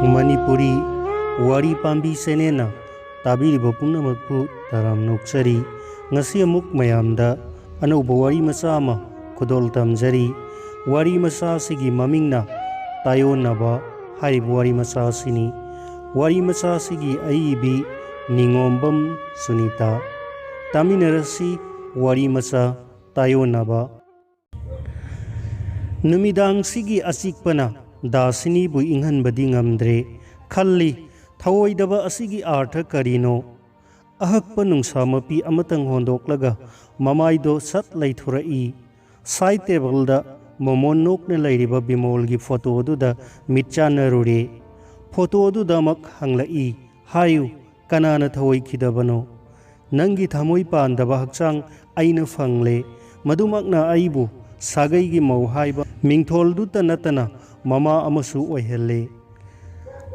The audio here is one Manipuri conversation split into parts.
मणिपुरी वारी पांबी सेनेना ताबीरिबा पुनमकपु Taram नोक्चरी ngasi amuk mayamda anauba wari macha ama khudol tamjari wari macha sigi mamingna tayonaba hariba wari macha sini wari macha sigi aibi ningombam sunita taminarasi wari macha tayonaba numidang sigi asikpana dasini bu inghan badi ngamdre khalli thawoidaba asigi artha karino ahakpa nungsa mapi amatang hondoklaga mamaido sat laithurai side table da momon nokne lairiba bimol gi photo du da mitchana rure photo du da mak hanglai hayu kanana thawai khidabano nangi thamoi pandaba hakchang aina fangle madumakna aibu sagai gi mau haiba mingthol du ta natana mama amasu oihelle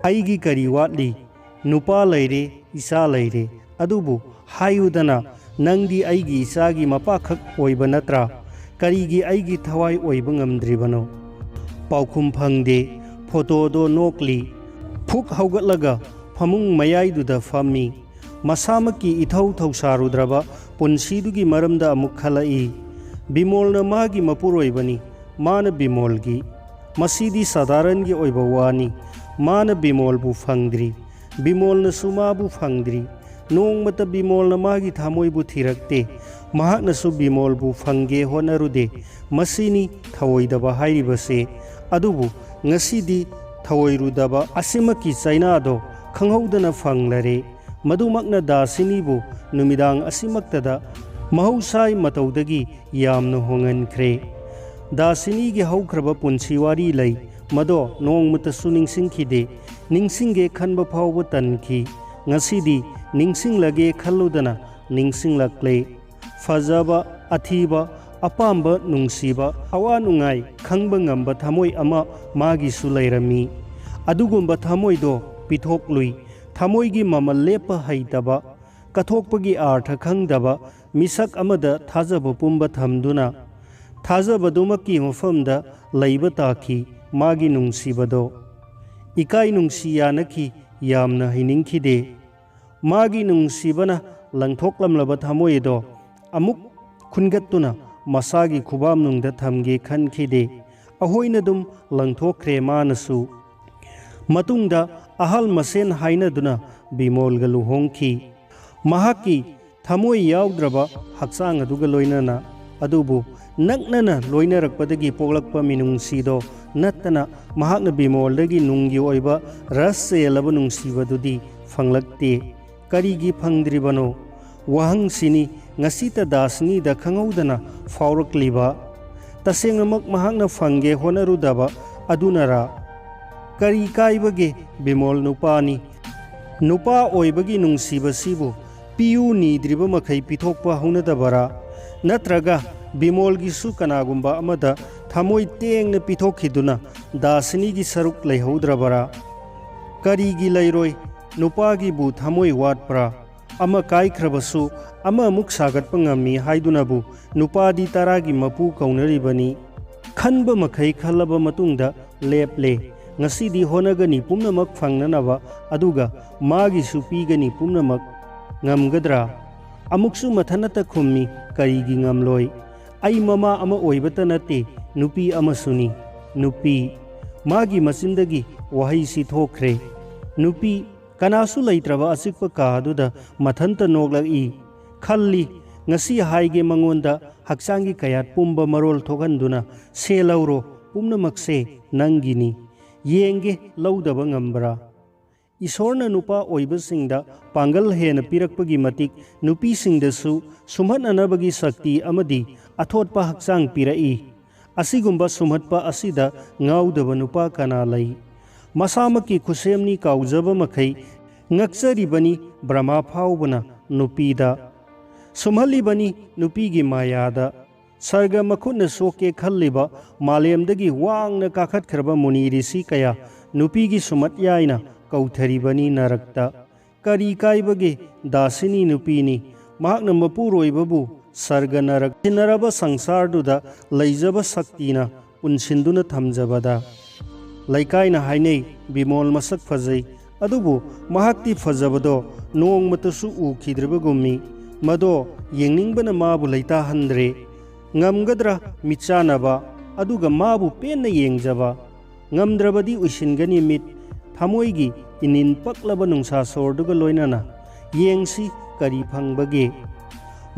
aigi kari watli nupa laire isa laire adubu hayudana nangdi aigi isagi mapa khak oiba natra karigi aigi thawai oiba ngamdribano paukhum phangde photo do nokli phuk haugatlaga phamung mayai duda fammi masamaki ithau thausarudraba punsidugi maramda amuk khalai bimolna magi mapuroibani mana bimolgi masidi sadaran gi oiba wani mana bimol bu phangdri bimolna suma bu phangdri nong mata bimol na magi thamoi bu thirakte mahak na su bimol bu phange honarude masini thawoi daba hairibase adubu ngasidi thawoi rudaba asimaki chaina do khanghaudana phanglare madumakna dasini bu numidang asimaktada mahausai mataudagi yamna hongankhre dasini gi haukraba punsi wari lei mado nong mata su ningsingkhide ningsingge khanba phawba tanki ngasidi ningsing lage khalludana ningsing lakle fazaba athiba apamba nungsiba awa nungai khangba ngamba thamoi ama magi su lairami adugumba thamoi do pithok lui thamoi gi mamal lepa haitaba kathokpagi artha khangdaba misak amada thajaba pumba thamduna thajaba dumaki mafamda leiba taki magi nungsibado ikai nungsiyanaki yamna hiningkhide magi nungsibana langthoklamlaba thamoido amuk khungattuna masagi khubam nungda thamge khankhide ahoina dum langthokre manasu matungda ahal masen haina duna bimol galu hongki mahaki thamoi yaugdraba haksang aduga loinana adubu naknana loinarakpadagi poglakpa minungsido nattana mahakna bimoldagi nunggi oiba rasseyalaba nungsibadudi fanglakte karigi phangdribano wahang sini ngasita dasni da khangaudana faurakliba tasengmak mahakna phange honarudaba adunara kari kaibage bimol nupani nupa oibagi nungsibasibu piu nidriba makhai pithokpa haunadabara natraga bimol gi su kanagumba amada thamoi tengna pithokhiduna dasni gi saruk leihaudrabara kari gi leiroi nupagi bu thamoi watpra ama kaikhrabasu ama muk sagatpa ngami haidunabu nupadi taragi mapu kaunaribani khanba makhai khallaba matungda leple ngasidi honagani pumnamak phangnanaba aduga magi supigani pumnamak ngamgadra amuksu mathanata khummi karigi ngamloi ai mama ama oibata nate nupi ama suni nupi magi masindagi wahai si thokre nupi kanasu laitraba asikpa kaduda mathanta noglai khalli ngasi haige mangonda haksangi kayat pumba marol thoganduna se lauro pumnamakse nangini yenge laudaba ngambra isorna nupa oibasingda pangal hena pirakpagi matik nupi singdasu sumhatnanabagi sakti amadi athotpa haksang pirai asigumba sumhatpa asida ngaudaba nupa kana lai masamaki khusemni kaujaba makhai ngakcharibani brahma phaubana nupida sumhalibani nupigi mayada sarga makhutna soke khalliba malemdagi wangna kakhatkraba muni risi kaya nupigi sumat yaina kautharibani narakta kari kaibage dasini nupini mahakna mapuroibabu sarga narak tinaraba sangsarduda leijaba saktina unsinduna thamjabada ꯂꯩꯀꯥꯏꯅ ꯍꯥꯏꯅꯩ ꯕꯤꯃꯣꯜ ꯃꯁꯛ ꯐꯖꯩ ꯑꯗꯨꯕꯨ ꯃꯍꯥꯛꯇꯤ ꯐꯖꯕꯗꯣ ꯅꯣꯡꯃꯇꯁꯨ ꯎꯈꯤꯗ꯭ꯔꯤꯕꯒꯨꯝꯃꯤ ꯃꯗꯣ ꯌꯦꯡꯅꯤꯡꯕꯅ ꯃꯥꯕꯨ ꯂꯩꯇꯥꯍꯟꯗ꯭ꯔꯦ ꯉꯝꯒꯗ꯭ꯔꯥ ꯃꯤꯠꯆꯥꯅꯕ ꯑꯗꯨꯒ ꯃꯥꯕꯨ ꯄꯦꯟꯅ ꯌꯦꯡꯖꯕ ꯉꯝꯗ꯭ꯔꯕꯗꯤ ꯎꯏꯁꯤꯟꯒꯅꯤ ꯃꯤꯠ ꯊꯃꯣꯏꯒꯤ ꯏꯅꯤꯟ ꯄꯛꯂꯕ ꯅꯨꯡꯁꯥ ꯁꯣꯔꯗꯨꯒ ꯂꯣꯏꯅꯅ ꯌꯦꯡꯁꯤ ꯀꯔꯤ ꯐꯪꯕꯒꯦ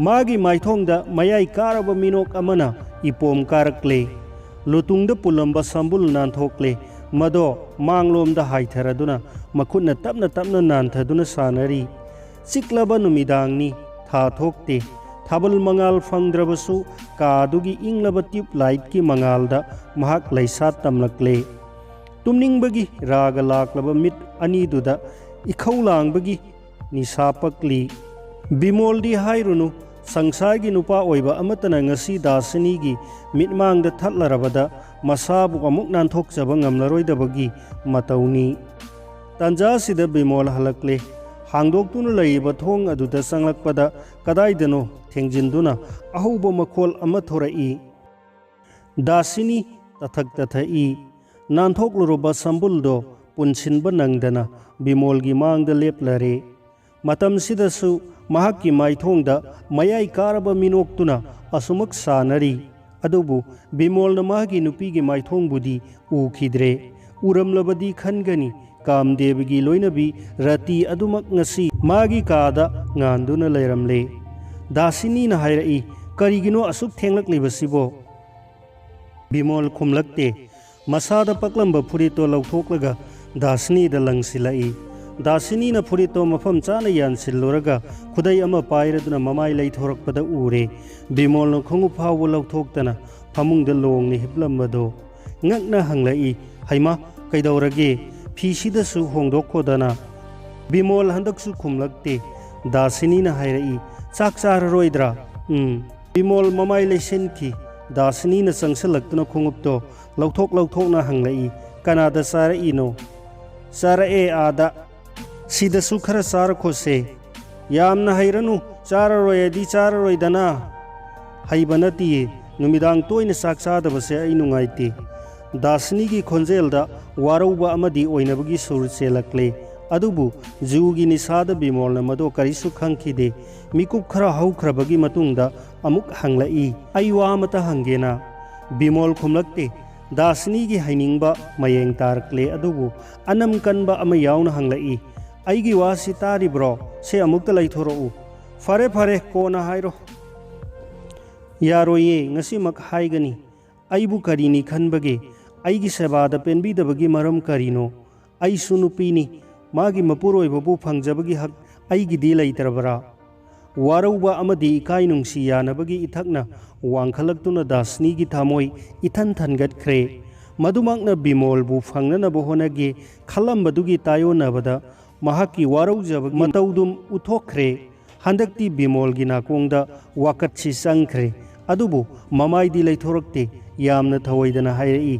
ꯃꯥꯒꯤ ꯃꯥꯏꯊꯣꯡꯗ ꯃꯌꯥꯏ ꯀꯥꯔꯕ ꯃꯤꯅꯣꯛ ꯑꯃꯅ ꯏꯄꯣꯝ ꯀꯥꯔꯛꯂꯦ ꯂꯨꯇꯨꯡꯗ ꯄꯨꯜꯂꯝꯕ ꯁꯝꯕꯨꯜ ꯅꯥꯟꯊꯣꯛꯂꯦ ꯃꯗꯣ ꯃꯥꯡꯂꯣꯝꯗ ꯍꯥꯏꯊꯔꯗꯨꯅ ꯃꯈꯨꯠꯅ ꯇꯞꯅ ꯇꯞꯅ ꯅꯥꯟꯊꯗꯨꯅ ꯁꯥꯟꯅꯔꯤ ꯆꯤꯛꯂꯕ ꯅꯨꯃꯤꯗꯥꯡꯅꯤ ꯊꯥ ꯊꯣꯛꯇꯦ ꯊꯥꯕꯜ ꯃꯉꯥꯜ ꯐꯪꯗ꯭ꯔꯕꯁꯨ ꯀꯥꯗꯨꯒꯤ ꯏꯪꯂꯕ ꯇ꯭ꯌꯨꯕ ꯂꯥꯏꯠꯀꯤ ꯃꯉꯥꯜꯗ ꯃꯍꯥꯛ ꯂꯩꯁꯥꯠ ꯇꯝꯂꯛꯂꯦ ꯇꯨꯝꯅꯤꯡꯕꯒꯤ ꯔꯥꯒ ꯂꯥꯛꯂꯕ ꯃꯤꯠ ꯑꯅꯤꯗꯨꯗ ꯏꯈꯧ ꯂꯥꯡꯕꯒꯤ ꯅꯤꯁꯥ ꯄꯛꯂꯤ ꯕꯤꯃꯣꯜꯗꯤ ꯍꯥꯏꯔꯨꯅꯨ ꯁꯪꯁꯥꯔꯒꯤ ꯅꯨꯄꯥ ꯑꯣꯏꯕ ꯑꯃꯠꯇꯅ ꯉꯁꯤ ꯗꯥꯁꯤꯅꯤꯒꯤ ꯃꯤꯠꯃꯥꯡꯗ ꯊꯠꯂꯔꯕꯗ ꯃꯁꯥꯕꯨ ꯑꯃꯨꯛ ꯅꯥꯟꯊꯣꯛꯆꯕ ꯉꯝꯂꯔꯣꯏꯗꯕꯒꯤ ꯃꯇꯧꯅꯤ ꯇꯥꯟꯖꯥꯁꯤꯗ ꯕꯤꯃꯣꯜ ꯍꯜꯂꯛꯂꯦ ꯍꯥꯡꯗꯣꯛꯇꯨꯅ ꯂꯩꯔꯤꯕ ꯊꯣꯡ ꯑꯗꯨꯗ ꯆꯪꯂꯛꯄꯗ ꯀꯗꯥꯏꯗꯅꯣ ꯊꯦꯡꯖꯤꯟꯗꯨꯅ ꯑꯍꯧꯕ ꯃꯈꯣꯜ ꯑꯃ ꯊꯣꯔꯛꯏ ꯗꯥꯁꯤꯅꯤ ꯇꯊꯛ ꯇꯊꯛꯏ ꯅꯥꯟꯊꯣꯛꯂꯨꯔꯕ ꯁꯝꯕꯨꯜꯗꯣ ꯄꯨꯟꯁꯤꯟꯕ ꯅꯪꯗꯅ ꯕꯤꯃꯣꯜꯒꯤ ꯃꯥꯡꯗ ꯂꯦꯞꯂꯔꯦ ꯃꯇꯝꯁꯤꯗꯁꯨ ꯃꯍꯥꯛꯀꯤ ꯃꯥꯏꯊꯣꯡꯗ ꯃꯌꯥꯏ ꯀꯥꯔꯕ ꯃꯤꯅꯣꯛꯇꯨꯅ ꯑꯁꯨꯃꯛ ꯁꯥꯟꯅꯔꯤ ꯑꯗꯨꯕꯨ ꯕꯤꯃꯣꯜꯅ ꯃꯥꯒꯤ ꯅꯨꯄꯤꯒꯤ ꯃꯥꯏꯊꯣꯡꯕꯨꯗꯤ ꯎꯈꯤꯗ꯭ꯔꯦ ꯎꯔꯝꯂꯕꯗꯤ ꯈꯟꯒꯅꯤ ꯀꯥꯝꯗꯦꯕꯒꯤ ꯂꯣꯏꯅꯕꯤ ꯔꯇꯤ ꯑꯗꯨꯃꯛ ꯉꯁꯤ ꯃꯥꯒꯤ ꯀꯥꯗ ꯉꯥꯟꯗꯨꯅ ꯂꯩꯔꯝꯂꯦ ꯗꯥꯁꯤꯅꯤꯅ ꯍꯥꯏꯔꯛꯏ ꯀꯔꯤꯒꯤꯅꯣ ꯑꯁꯨꯛ ꯊꯦꯡꯂꯛꯂꯤꯕꯁꯤꯕꯣ ꯕꯤꯃꯣꯜ ꯈꯨꯝꯂꯛꯇꯦ ꯃꯁꯥꯗ ꯄꯛꯂꯝꯕ ꯐꯨꯔꯤꯠꯇꯣ ꯂꯧꯊꯣꯛꯂꯒ ꯗꯥꯁꯤꯅꯤꯗ ꯂꯪꯁꯤꯜꯂꯛꯏ ꯗꯥꯁꯤꯅꯤꯅ ꯐꯨꯔꯤꯠꯇꯣ ꯃꯐꯝ ꯆꯥꯅ ꯌꯥꯟꯁꯤꯜꯂꯨꯔꯒ ꯈꯨꯗꯩ ꯑꯃ ꯄꯥꯏꯔꯗꯨꯅ ꯃꯃꯥꯏ ꯂꯩꯊꯣꯔꯛꯄꯗ ꯎꯔꯦ ꯕꯤꯃꯣꯜꯅ ꯈꯣꯡꯎꯞ ꯐꯥꯎꯕ ꯂꯧꯊꯣꯛꯇꯅ ꯐꯃꯨꯡꯗ ꯂꯣꯡꯅ ꯍꯤꯞꯂꯝꯕꯗꯣ ꯉꯛꯅ ꯍꯪꯂꯛꯏ ꯍꯩꯃꯥ ꯀꯩꯗꯧꯔꯒꯦ ꯐꯤꯁꯤꯗꯁꯨ ꯍꯣꯡꯗꯣꯛꯈꯣꯗꯅ ꯕꯤꯃꯣꯜ ꯍꯟꯗꯛꯁꯨ ꯈꯨꯝꯂꯛꯇꯦ ꯗꯥꯁꯤꯅꯤꯅ ꯍꯥꯏꯔꯛꯏ ꯆꯥꯛ ꯆꯥꯔꯔꯣꯏꯗ꯭ꯔꯥ ꯕꯤꯃꯣꯜ ꯃꯃꯥꯏ ꯂꯩꯁꯤꯟꯈꯤ ꯗꯥꯁꯤꯅꯤꯅ ꯆꯪꯁꯤꯜꯂꯛꯇꯨꯅ ꯈꯣꯡꯎꯞꯇꯣ ꯂꯧꯊꯣꯛꯅ ꯍꯪꯂꯛꯏ ꯀꯅꯥꯗ ꯆꯥꯔꯛꯏꯅꯣ ꯆꯥꯔꯛꯑꯦ ꯑꯥꯗ ꯁꯤꯗꯁꯨ ꯈꯔ ꯆꯥꯔꯈꯣꯁꯦ ꯌꯥꯝꯅ ꯍꯩꯔꯅꯨ ꯆꯥꯔꯔꯣꯏꯗꯤ ꯆꯥꯔꯔꯣꯏꯗꯅ ꯍꯩꯕ ꯅꯠꯇꯤꯌꯦ ꯅꯨꯃꯤꯗꯥꯡ ꯇꯣꯏꯅ ꯆꯥꯛ ꯆꯥꯗꯕꯁꯦ ꯑꯩ ꯅꯨꯡꯉꯥꯏꯇꯦ ꯗꯥꯁꯤꯅꯤꯒꯤ ꯈꯣꯟꯖꯦꯜꯗ ꯋꯥꯔꯧꯕ ꯑꯃꯗꯤ ꯑꯣꯏꯅꯕꯒꯤ ꯁꯨꯔ ꯆꯦꯜꯂꯛꯂꯦ ꯑꯗꯨꯕꯨ ꯖꯨꯒꯤ ꯅꯤꯁꯥꯗ ꯕꯤꯃꯣꯜꯅ ꯃꯗꯣ ꯀꯔꯤꯁꯨ ꯈꯪꯈꯤꯗꯦ ꯃꯤꯀꯨꯞ ꯈꯔ ꯍꯧꯈ꯭ꯔꯕꯒꯤ ꯃꯇꯨꯡꯗ ꯑꯃꯨꯛ ꯍꯪꯂꯛꯏ ꯑꯩ ꯋꯥ ꯑꯃꯇ ꯍꯪꯒꯦꯅ ꯕꯤꯃꯣꯜ ꯈꯨꯝꯂꯛꯇꯦ ꯗꯥꯁꯤꯅꯤꯒꯤ ꯍꯩꯅꯤꯡꯕ ꯃꯌꯦꯡ ꯇꯥꯔꯛꯂꯦ ꯑꯗꯨꯕꯨ ꯑꯅꯝ ꯀꯟꯕ ꯑꯃ ꯌꯥꯎꯅ ꯍꯪꯂꯛꯏ ꯑꯩꯒꯤ ꯋꯥꯁꯤ ꯇꯥꯔꯤꯕ꯭ꯔꯣ ꯁꯦ ꯑꯃꯨꯛꯇ ꯂꯩꯊꯣꯔꯛꯎ ꯐꯔꯦ ꯀꯣꯟꯅ ꯍꯥꯏꯔꯣ ꯌꯥꯔꯣꯏꯌꯦ ꯉꯁꯤꯃꯛ ꯍꯥꯏꯒꯅꯤ ꯑꯩꯕꯨ ꯀꯔꯤꯅꯤ ꯈꯟꯕꯒꯦ ꯑꯩꯒꯤ ꯁꯦꯕꯥꯗ ꯄꯦꯟꯕꯤꯗꯕꯒꯤ ꯃꯔꯝ ꯀꯔꯤꯅꯣ ꯑꯩꯁꯨ ꯅꯨꯄꯤꯅꯤ ꯃꯥꯒꯤ ꯃꯄꯨꯔꯣꯏꯕꯕꯨ ꯐꯪꯖꯕꯒꯤ ꯍꯛ ꯑꯩꯒꯤꯗꯤ ꯂꯩꯇ꯭ꯔꯕ꯭ꯔꯥ ꯋꯥꯔꯧꯕ ꯑꯃꯗꯤ ꯏꯀꯥꯏ ꯅꯨꯡꯁꯤ ꯌꯥꯅꯕꯒꯤ ꯏꯊꯛꯅ ꯋꯥꯡꯈꯠꯂꯛꯇꯨꯅ ꯗꯥꯁꯤꯅꯤꯒꯤ ꯊꯃꯣꯏ ꯏꯊꯟ ꯊꯟꯒꯠꯈ꯭ꯔꯦ ꯃꯗꯨꯃꯛꯅ ꯕꯤꯃꯣꯜꯕꯨ ꯐꯪꯅꯅꯕ ꯍꯣꯠꯅꯒꯦ ꯈꯜꯂꯝꯕꯗꯨꯒꯤ ꯇꯥꯌꯣꯟꯅꯕꯗ ꯃꯍꯥꯛꯀꯤ ꯋꯥꯔꯧꯖꯕꯒꯤ ꯃꯇꯧꯗꯨꯝ ꯎꯠꯊꯣꯛꯈ꯭ꯔꯦ ꯍꯟꯗꯛꯇꯤ ꯕꯤꯃꯣꯜꯒꯤ ꯅꯥꯀꯣꯡꯗ ꯋꯥꯀꯠꯁꯤ ꯆꯪꯈ꯭ꯔꯦ ꯑꯗꯨꯕꯨ ꯃꯃꯥꯏꯗꯤ ꯂꯩꯊꯣꯔꯛꯇꯦ ꯌꯥꯝꯅ ꯊꯑꯣꯏꯗꯅ ꯍꯥꯏꯔꯛꯏ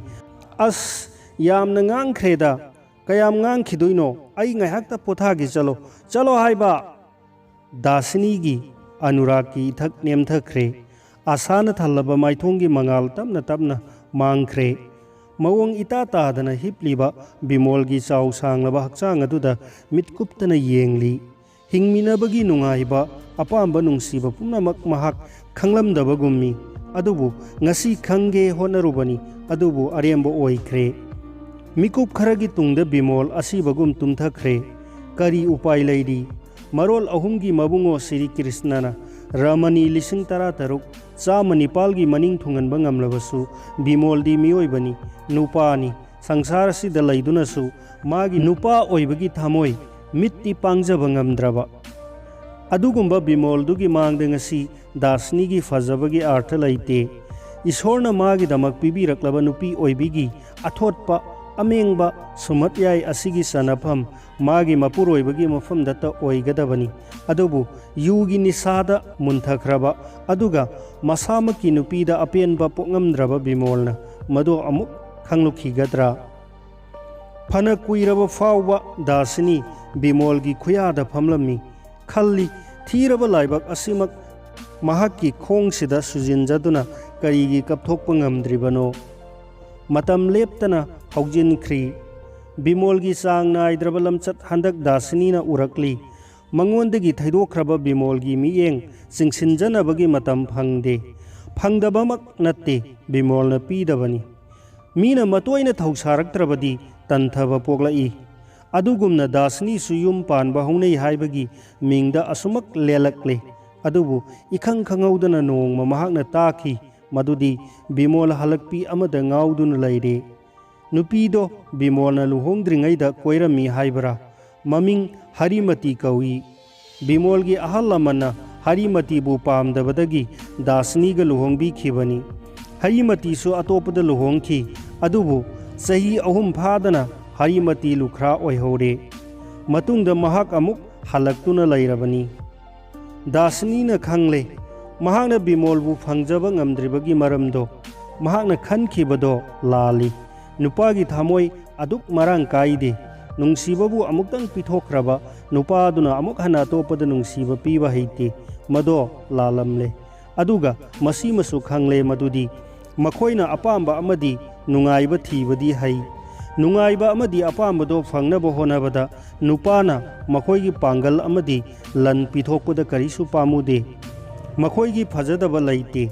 ꯑꯁ ꯌꯥꯝꯅ ꯉꯥꯡꯈ꯭ꯔꯦꯗ ꯀꯌꯥꯝ ꯉꯥꯡꯈꯤꯗꯣꯏꯅꯣ ꯑꯩ ꯉꯥꯏꯍꯥꯛꯇ ꯄꯣꯊꯥꯒꯦ ꯆꯠꯂꯣ ꯍꯥꯏꯕ ꯗꯥꯁꯤꯅꯤꯒꯤ ꯑꯅꯨꯔꯥꯒꯀꯤ ꯏꯊꯛ ꯅꯦꯝꯊꯈ꯭ꯔꯦ ꯑꯁꯥꯅ ꯊꯜꯂꯕ ꯃꯥꯏꯊꯣꯡꯒꯤ ꯃꯉꯥꯜ ꯇꯞꯅ ꯇꯞꯅ ꯃꯥꯡꯈ꯭ꯔꯦ ꯃꯑꯣꯡ ꯏꯇꯥ ꯇꯥꯗꯅ ꯍꯤꯞꯂꯤꯕ ꯕꯤꯃꯣꯜꯒꯤ ꯆꯥꯎ ꯁꯥꯡꯂꯕ ꯍꯛꯆꯥꯡ ꯑꯗꯨꯗ ꯃꯤꯠ ꯀꯨꯞꯇꯅ ꯌꯦꯡꯂꯤ ꯍꯤꯡꯃꯤꯟꯅꯕꯒꯤ ꯅꯨꯡꯉꯥꯏꯕ ꯑꯄꯥꯝꯕ ꯅꯨꯡꯁꯤꯕ ꯄꯨꯝꯅꯃꯛ ꯃꯍꯥꯛ ꯈꯪꯂꯝꯗꯕꯒꯨꯝꯃꯤ ꯑꯗꯨꯕꯨ ꯉꯁꯤ ꯈꯪꯒꯦ ꯍꯣꯠꯅꯔꯨꯕꯅꯤ ꯑꯗꯨꯕꯨ ꯑꯔꯦꯝꯕ ꯑꯣꯏꯈ꯭ꯔꯦ ꯃꯤꯀꯨꯞ ꯈꯔꯒꯤ ꯇꯨꯡꯗ ꯕꯤꯃꯣꯜ ꯑꯁꯤꯕꯒꯨꯝ ꯇꯨꯝꯊꯈ꯭ꯔꯦ ꯀꯔꯤ ꯎꯄꯥꯏ ꯂꯩꯔꯤ ꯃꯔꯣꯜ ꯑꯍꯨꯝꯒꯤ ꯃꯕꯨꯡꯉꯣ ꯁ꯭ꯔꯤ ꯀ꯭ꯔꯤꯁꯅꯅ ꯔꯃꯅꯤ 13,194ꯒꯤ ꯃꯅꯤꯡ ꯊꯨꯡꯍꯟꯕ ꯉꯝꯂꯕꯁꯨ ꯕꯤꯃꯣꯜꯗꯤ ꯃꯤꯑꯣꯏꯕꯅꯤ ꯅꯨꯄꯥꯅꯤ ꯁꯪꯁꯥꯔꯁꯤꯗ ꯂꯩꯗꯨꯅꯁꯨ ꯃꯥꯒꯤ ꯅꯨꯄꯥ ꯑꯣꯏꯕꯒꯤ ꯊꯃꯣꯏ ꯃꯤꯠꯇꯤ ꯄꯥꯡꯖꯕ ꯉꯝꯗ꯭ꯔꯕ ꯑꯗꯨꯒꯨꯝꯕ ꯕꯤꯃꯣꯜꯗꯨꯒꯤ ꯃꯥꯡꯗ ꯉꯁꯤ ꯗꯥꯁꯤꯅꯤꯒꯤ ꯐꯖꯕꯒꯤ ꯑꯥꯔꯊ ꯂꯩꯇꯦ ꯏꯁꯣꯔꯅ ꯃꯥꯒꯤꯗꯃꯛ ꯄꯤꯕꯤꯔꯛꯂꯕ ꯅꯨꯄꯤ ꯑꯣꯏꯕꯤꯒꯤ ꯑꯊꯣꯠꯄ ꯑꯃꯦꯡꯕ ꯁꯨꯝꯍꯠꯌꯥꯏ ꯑꯁꯤꯒꯤ ꯆꯟꯅꯐꯝ ꯃꯥꯒꯤ ꯃꯄꯨꯔꯣꯏꯕꯒꯤ ꯃꯐꯝꯗꯇ ꯑꯣꯏꯒꯗꯕꯅꯤ ꯑꯗꯨꯕꯨ ꯌꯨꯒꯤ ꯅꯤꯁꯥꯗ ꯃꯨꯟꯊꯈ꯭ꯔꯕ ꯑꯗꯨꯒ ꯃꯁꯥꯃꯛꯀꯤ ꯅꯨꯄꯤꯗ ꯑꯄꯦꯟꯕ ꯄꯣꯛꯉꯝꯗ꯭ꯔꯕ ꯕꯤꯃꯣꯜꯅ ꯃꯗꯨ ꯑꯃꯨꯛ ꯈꯪꯂꯨꯈꯤꯒꯗ꯭ꯔꯥ ꯐꯅ ꯀꯨꯏꯔꯕ ꯐꯥꯎꯕ ꯗꯥꯁꯤꯅꯤ ꯕꯤꯃꯣꯜꯒꯤ ꯈꯨꯌꯥꯗ ꯐꯝꯂꯝꯃꯤ ꯈꯜꯂꯤ ꯊꯤꯔꯕ ꯂꯥꯏꯕꯛ ꯑꯁꯤꯃꯛ ꯃꯍꯥꯛꯀꯤ ꯈꯣꯡꯁꯤꯗ ꯁꯨꯖꯤꯟꯖꯗꯨꯅ ꯀꯔꯤꯒꯤ ꯀꯞꯊꯣꯛꯄ ꯉꯝꯗ꯭ꯔꯤꯕꯅꯣ matam leptana haujinkri Bimolgi sang naidraba lamchat handak Dasinina urakli mangondagi thaidokraba Bimolgi miyeng singsinjanabagi matam phangde phangdabamak natte Bimolna pidabani mina matoina thausaraktrabadi tanthaba poglai adugumna Dasini suyum panba haunai haibagi mingda asumak lelakle adubu ikhang khangaudana nongma mahakna taki madudi Bimol halakpi amada ngauduna laire nupido Bimolna luhongdringaida koirami haibara maming Harimati kawi Bimolgi ahal lamana Harimati bu pamdabadagi Dasiniga luhongbi khibani Harimati su atopada luhongki adubu sahi ahum phadana Harimati lukhra oihore matungda mahak amuk halaktuna lairabani Dasinina khangle mahakna Bimol bu phangjaba ngamdribagi maramdo mahakna khankhibado lali nupagi thamoi aduk marang kaide nungsibabu amuktang pithokraba nupaduna amuk hana topada nungsiba piba heite mado lalamle aduga masimasu khangle madudi makhoina apamba amadi nungaiba thibadi hai nungaiba amadi apambado phangnaba honabada nupana makhoigi pangal amadi lan pithokpada karisu pamude makhoigi phajadaba laite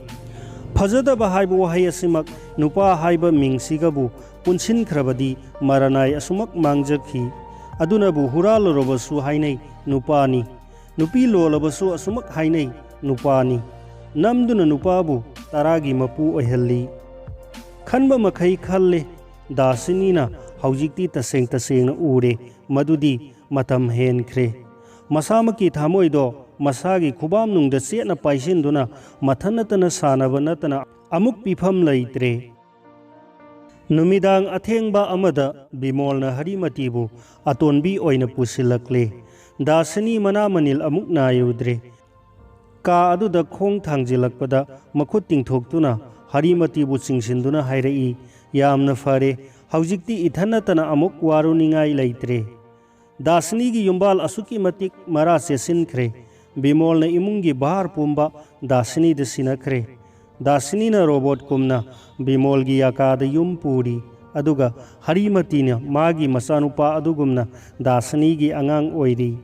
phajadaba haibu hai asimak nupa haiba mingsigabu punsin khrabadi maranai asumak mangjakhi adunabu huralorobasu hainai nupani nupi lolabasu asumak hainai nupani namduna nupabu taragi mapu oihalli khanba makhai khalle Dasinina haujikti taseng ure madudi matam henkhre masamaki thamoido masagi khubam nungda chena paisinduna mathanatana sanaba natana amuk pifam laitre numidang athengba amada Bimolna Harimatibu atonbi oina pusilakle Dasini mana manil amuk nayudre ka aduda khong thangjilakpada makhut tingthoktuna Harimatibu chingsinduna hairai yamna fare haujikti ithanatana amuk waruningai laitre Dasinigi yumbal asuki matik mara sesinkhre Bimolna imungi bahar pumba Dasini de sinakre Dasinina robot kumna Bimolgi yakada yum puri aduga Harimatina magi masanupa adugumna Dasinigi angang oiri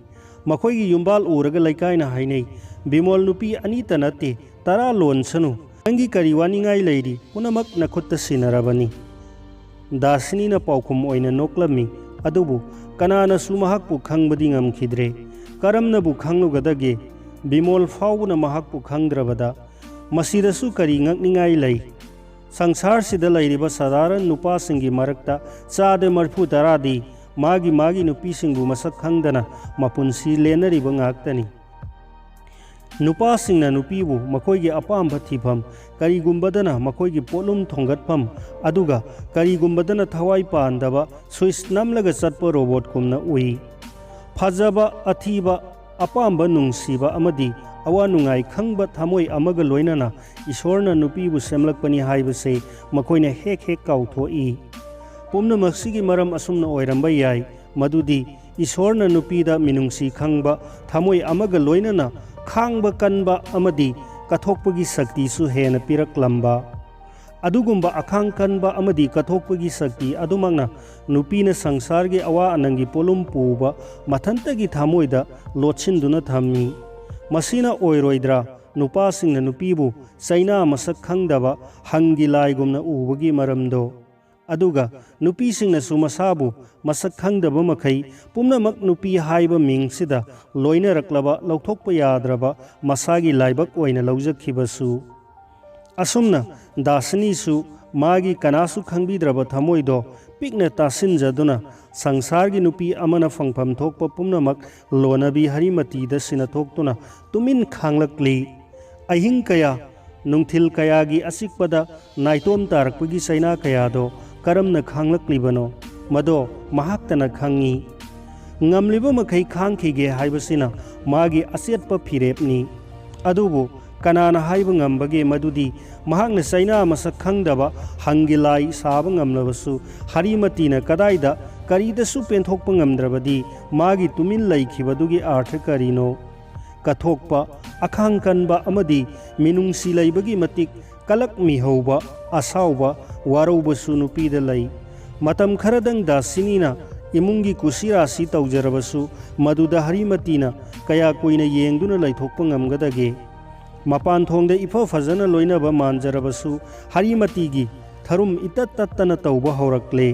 makhoigi yumbal uraga laikaina hainai Bimol nupi anita nate tara lonsanu nangi kariwaningai lairi punamak nakhutta sinarabani Dasinina paukum oina noklami adubu kanana sumahakpu khangbadi ngamkhidre karamnabu khanglugadage Bimol fauna mahakpu khangdrabada masidasu kari ngakningai lai sangsar sida lairiba sadaran nupa singi marakta chade marfu taradi magi nupi singbu masak khangdana mapunsi lenariba ngaktani nupa singna nupibu makoigi apamba thifam karigumbadana makoigi polum thongatpham aduga karigumbadana thawai pandaba switch namlaga chatpa robot kumna ui phajaba athiba apamba nungsiba amadi awa nungai khangba thamoi amaga loinana Ishorna nupibu semlakpani haibase makoina hek kauthoi pumna maksigi maram asumna oiramba yai madudi Ishorna nupida minungsi khangba thamoi amaga loinana khangba kanba amadi kathokpagi sakti su hena piraklamba adugumba akhang kanba amadi kathokpagi sakti adumangna nupina sangsargi awa anangi polum puba mathantagi thamoida lotsinduna thammi masina oiroidra nupasingna nupibu saina masak khangdaba hangi laigumna ubagi maramdo aduga nupisingna sumasabu masak khangdaba makhai pumnamak nupi haiba mingsida loina raklaba lauthokpa yadraba masagi laibak oina laujakhibasu asumna Dasini su magi kanasu khangbidraba thamoido pikna tasinjaduna sangsargi nupi amana fangpham thokpa pumnamak lonabi Harimati da sinathoktuna tumin khanglakli ahing kaya nungthil kayagi asikpada naitom tarakpagi saina kayado karamna khanglaklibano mado mahaktana khangi ngamliba makhai khangkhige haibasina magi asetpa phirepni adubu kanana haiba ngambage madudi mahakna saina masak khangdaba hangilai saba ngamlabasu Harimatina kadaida karidasu penthokpa ngamdrabadi magi tumin laikhibadugi artha karino kathokpa akhang kanba amadi minungsi laibagi matik kalak mihauba asauba वारौबसु नुपीदा लई मतम खरदंग दासिनीना इमुंगी कुसीरासी तौजरबसु मदुदा हरिमतीना कया कुइना येंगदुना लैथोकपा ngamgadage मपान थोंगदे इफा फजना लोइनबा मानजरबसु हरिमतीगी थरुम इतत तत्तना तौबा हौरक्ले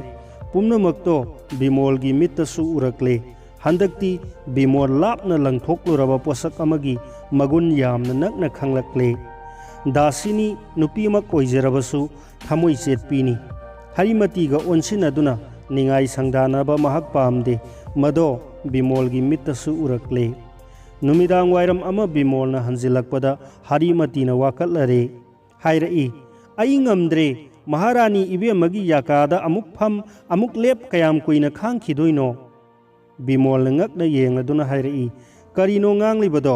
पुम्नमक्तो बिमोलगी मित्तसु उरक्ले हंदक्ति बिमोल लापना लंगथोकलुरबा पोसक अमगी मगुन यामना नकना खंगलक्ले दासिनी नुपीमक ओइजरबसु थमोइ चेतपीनी हरिमतीगा ओनसिनदुना निंगाई संगदानबा महक पामदे मदो बिमोलगी मित्तसु उरक्ले नुमिदांग वायरम अमा बिमोलना हंजिलकपदा हरिमतीना वाकलरे हाइरई आई ngamdre महारानी इबेमगी याकादा अमुक फम अमुक लेप कयाम कुइना खांखिदोइनो Bimol ngakna yengaduna hairei karino nganglibado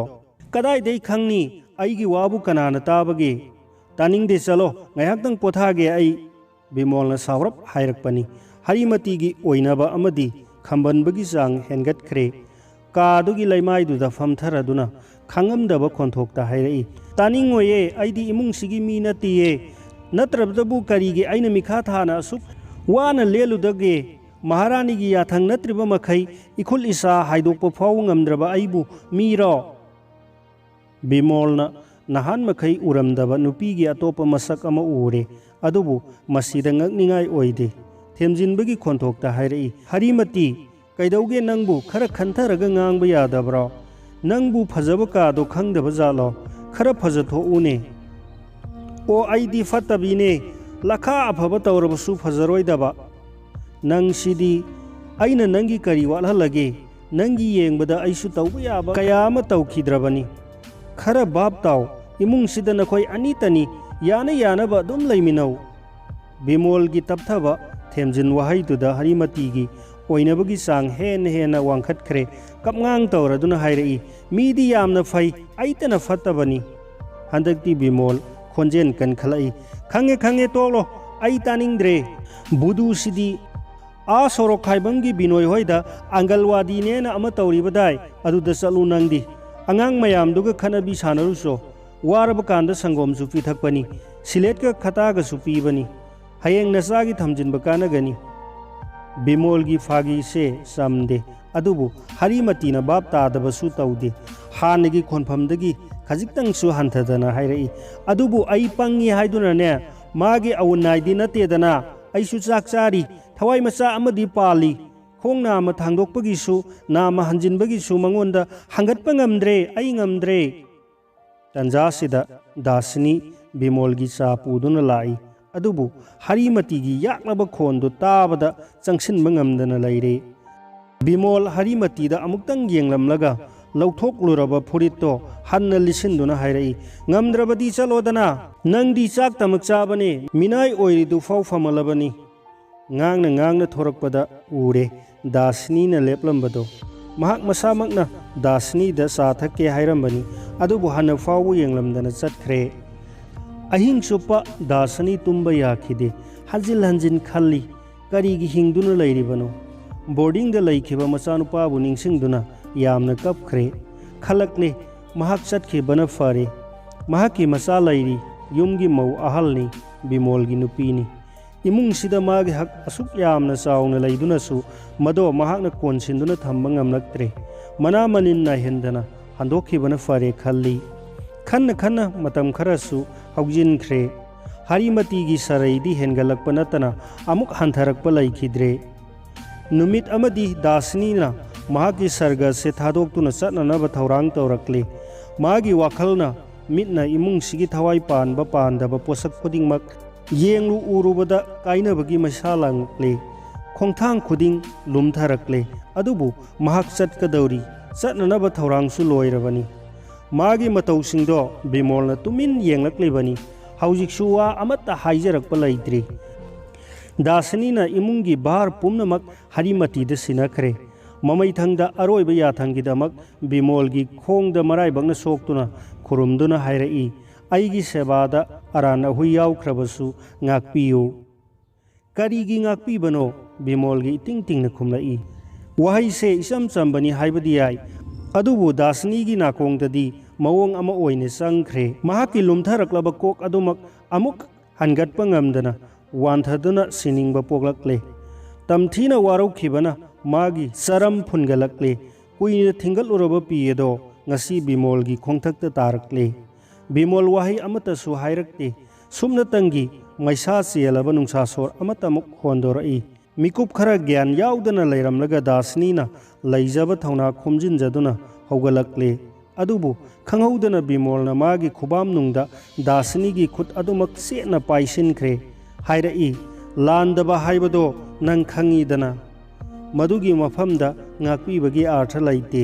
kadai dei khangni aigi wabu kanana tabage taning de chalo ngayaktang pothage ai Bimol सावरप हायरकपनी Harimati की ओइनबा अमदी खंबनबगी चांग हेनगतख्रे कादुगी लैमाइदुदा फमथरदुना खांगमदबा खोंथोकता हायरई तानिंगोये आइदी इमुंगसिगी मी नतिये नत्रबदबु करिगे आइना मिखा थाना असुक वाना लेलुदगे महारानी की याथंग नत्रिबा मखै इखुल इसा हाइदोकपा फाउ ngamद्रबा आइबु मीरो बिमोलना नहान मखै उरमदबा नुपीगी अतोपा मसक अमा उरे अदुबु मसीदा ngakningai ओइदे थेमजिनबगी खोंथोकता हायरई हरिमती कैदौगे नंगबु खरा खंथरगा ngang यादब्रो नंगबु फजबा कादो खंगदबा जालो खरा फजथोउने ओ आइदी फतबीने लखा अफबा तौरबसु फजरोइदबा नंगसिदी आइना नंगी करी वालहलगे नंगी येंगबदा आइसु तौबा याबा कया अमा तौखिद्रबनी खरा बाप ताव इमुंगसिदा नखोय अनितनी याना यानबा दुम लैमिनौ बिमोल की तपथबा थेमजिन वहाइदुदा हरिमती की ओइनबगी चांग हेन हेन वांखतख्रे कपngang तौरदुना हायरई मीदी यामना फै आइतना फतबनी हंदक्ति बिमोल खोंजेन कनखलाई खंगे खंगे तोलो आई तानिंगद्रे बुदु सिदी आ सोरो खाइबंगी बिनोय होइदा आंगलवादी नेना अमा तौरिबदाय अदुदा चलु नंगदी अंगांग मयामदुगा खनबी सानरुसो वारब कांदा संगोमसु पिथकपनी सिलेटका खतागसु पीबनी हयेंग नसागी थमजिनबा कानगनी बिमोल की फागी से समदे अदुबु हरिमतीना बाप तादबसु तौदे हानगी खोनफमदगी खजिक्तंगसु हंथदना हायरई अदुबु आई पंगी हाइदुनाने मागे अवनाइदी नतेदना आइसु चाक चारी थवाई मचा अमदी पाली खोंग नाम थांगदोकपगिसु नाम हंजिनबगिसु मंगोंदा हंगतपा ngamद्रे आई ngamद्रे तंजासिदा दासिनी बिमोल की चा पुदुना लाई अदुबु हरिमती की याकलबा खोंदो ताबदा चंगसिनबा ngamदना लैरे बिमोल हरिमती दा अमुक्तंग येंगलमलगा लौथोकलुरबा फुरितो हन्ना लिसिनदुना हायरई ngamद्रबदी चलोदना नंगदी चाक तमक चाबने मिनाय ओइरिदु फाउ फमलबनी ngang na थोरकपदा उरे दासिनीना लेपलंबदो महक मसामकना दासिनी दा चा थक्के हायरंबनी अदुबु हन्ना फाउ येंगलमदना चटख्रे अहिंग सुप्पा दासनी तुम्बा याखिदे हजिल हंजिन खल्ली करीगी हिंगदुना लैरिबनो बोर्डिंग दा लैखिबा मचानुपाबु निंगसिंगदुना यामना कपख्रे खलकले महक चटखिबना फरे महकी मचा लैरी युमगी मौ अहलनी बिमोलगी नुपीनी इमुंगसिदा मागे हक असुक यामना चावना लैदुनासु मदो महकना कोनसिंदुना थंबा ngamlaktre मना मनिन नाहेंदना हंदोखिबना फरे खल्ली खन्ना खन्ना मतम खरसु हौजिनख्रे हरिमती की सरैदी हेनगलकपा नतना अमुक हंथरकपा लैखिद्रे नुमित अमदी दासिनीना मागी सर्ग से थादोक्तुना चटननबा थौरांग तौरक्ले मागी वाखलना मिटना इमुंगसिगी थवाई पानबा पानदबा पोसक खुदिंगमक येंगलु उरुबदा काइनबगी मसा लांगले खोंथांग खुदिंग लुमथरक्ले अदुबु महक चटकदौरी चटननबा थौरांगसु लोइरबनी मागी मतौसिंगदो बिमोलना तुमिन येंगलक्लेबनी हौजिकसु वा अमत्ता हाइजरकपा लैत्रि दासिनीना इमुंगी बार पुमनमक हरिमतीदा सिनखरे ममैथंगदा अरोइबा याथंगीदमक बिमोलगी खोंगदा मराइबंगना सोक्तुना खुरुमदुना हायरई आइगी सेबादा अराना हुई याउख्रबसु ngakpiyu karigi ngakpibano बिमोलगी तिंग तिंगना खुमलाई वहाई से इसम चंबनी हाइबदी याई अदुबु दासिनीगी नाकोंगददी मवोंग अमा ओइने संख्रे महाकी लुमथरक्लबा कोक अदुमक अमुक हनगतपा ngamदना वांथदुना सिनिंगबा पोगलक्ले तमथीना वारौखिबना मागी सरम फुनगलक्ले कुइने थिंगलुरबा पिएदो ngasi बिमोलगी खोंथक्ता तारक्ले बिमोल वाही अमतसु हाइरक्ते सुमनतंगी मैसा चेलबा नुंसासोर अमतमुक होंदोरई मिकुप खरा ज्ञान याउदना लैरमलगा दासनीना लैजबा थौना खोमजिनजदुना हौगलक्ले अदुबु खंगौदना बिमोलना मागी खुबाम नुंगदा दासनीगी खुद अदुमक सेना पाइसिनख्रे हाइरई लांदबा हाइबदो नंग खंगीदना मदुगी मफमदा ngaकपीबगी अर्थ लैते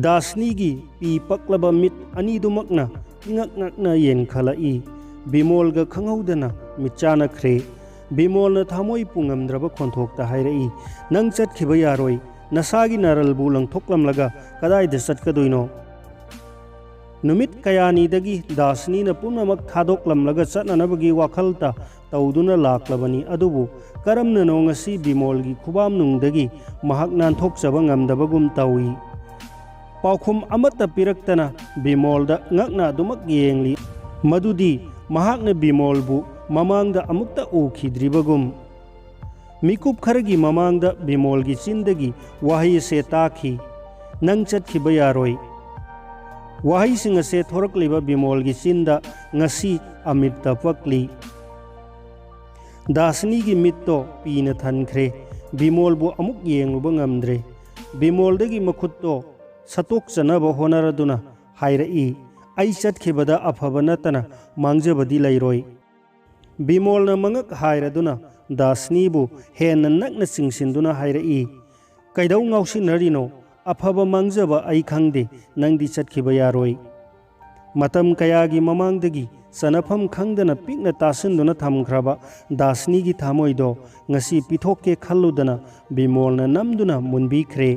दासनीगी पी पक्लबा मिट अनीदुमकना ngakna yen khalai बिमोलगा खंगौदना मिचानख्रे बिमोलना थामोई पुंगमद्रबा खोंथोकता हाइरई नंग चटखिबा यारोई नसागी नरलबु लंथोकलमलगा कदाइदा चटकदोइनो नुमित कयानीदगी दासनीना पुनमक थादोकलमलगा चटननबगी वाखलता तौदुना लाक्लबनी अदुबु करमना नो ngasi बिमोलगी खुबाम नुंगदगी महक नानथोकचबा ngamdabagum tawi पाउखुम अमत्ता पिरक्तना बिमोलदा ngakna दुमक येंगली मदुदी महाकने बिमोलबु ममांगदा अमुक्ता उखिद्रिबगुम मिकुप खरगी ममांगदा बिमोलगी चिंदगी वाही से ताखी नंग चटखिबा यारोई वाही सिंग से थोरकलिबा बिमोलगी चिंदा ngasi अमित्ता पकली दासनीगी मित्तो पीना थनख्रे बिमोलबु अमुक येंगलुबा ngamdre बिमोलदगी मखुत्तो सतोक चनब होनरदुना हाइरई आई चटखिबदा अफबा नतना मांगजबदी लैरोई बिमोलना मंगक हाइरदुना दासनीबु हेन नकना चिंगसिनदुना हाइरई कैदौ ngauसिनरिनो अफबा मांगजबा आई खंगदे नंगदी चटखिबा यारोई मतम कयागी ममांगदगी सनफम खंगदना पिकना तासिनदुना थमख्रबा दासनीगी थामोइदो ngasi पिथोके खल्लुदना बिमोलना नमदुना मुनबीख्रे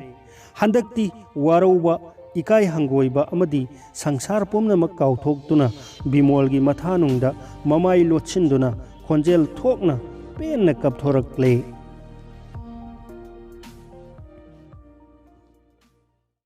हंदक्ति वारौबा इकाई हंगोइबा अमदी संसार पुमनमक काउथोक्तुना बिमोलगी मथानुंगदा ममाई लोचिंदुना खोंजेल थोकना पेन कपथोरक्ले।